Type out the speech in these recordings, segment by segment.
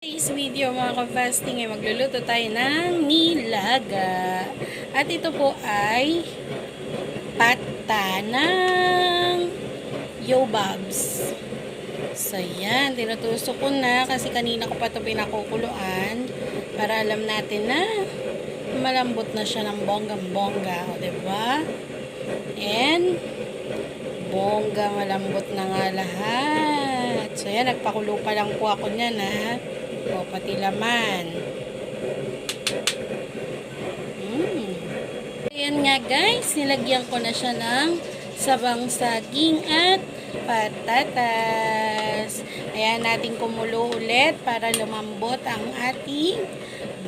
Today's video mga ka-fasting ay magluluto tayo ng nilaga. At ito po ay pata ng yobabs. So yan, tinutusok ko na kasi kanina ko pa ito pinakukuluan para alam natin na malambot na siya ng bonggang-bongga. O diba? And bongga, malambot na nga lahat. So yan, nagpakulo pa lang po ako niyan ha. O, pati laman. Ayan nga guys, nilagyan ko na siya ng sabang saging at patatas. Ayan, natin kumulo ulit para lumambot ang ating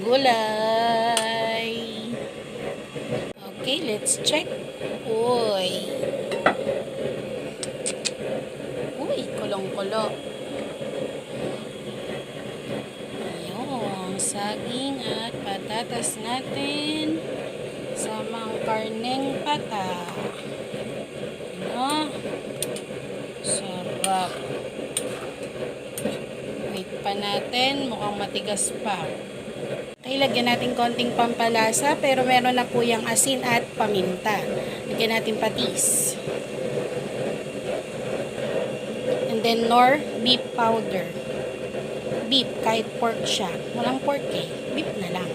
gulay. Okay, let's check. Uy, kulong-kulo. Saging at patatas natin sama ang karneng pata. Ano? Sarap. Wait pa natin, mukhang matigas pa. Okay, lagyan natin konting pampalasa pero meron na po yung asin at paminta. Lagyan natin patis. And then nor beef powder. Beef, kahit pork siya. Walang pork eh. Beef na lang.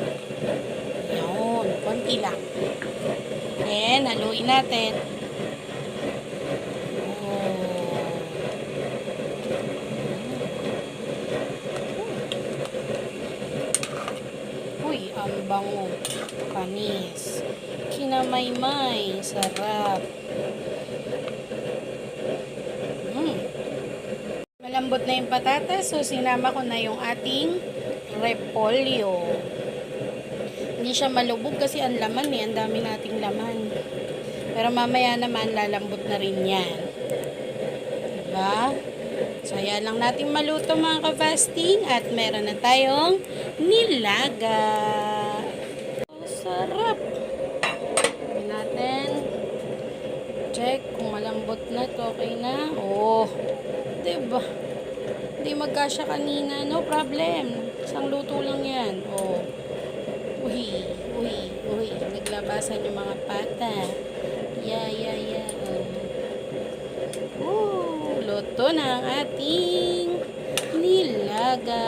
Yun, konti lang. Then, haluin natin. Uy, ang bango. Panis. Kinamay-may. Sarap. Malambot na yung patatas, so sinama ko na yung ating repolyo. Hindi siya malubog kasi ang laman eh, ang dami nating laman. Pero mamaya naman lalambot na rin yan. Diba? So ayan lang natin maluto mga ka-fasting at meron na tayong nilaga. So, sarap. Sabi natin. Check kung malambot na ito. Okay na? Oh. Diba? Hindi magkasya kanina. No problem. Isang luto lang yan. Oh. Uy. Naglabasan yung mga pata. Yeah. Luto na ang ating nilaga.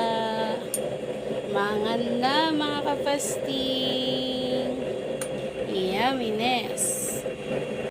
Mangan na mga kapasting. Yumminess.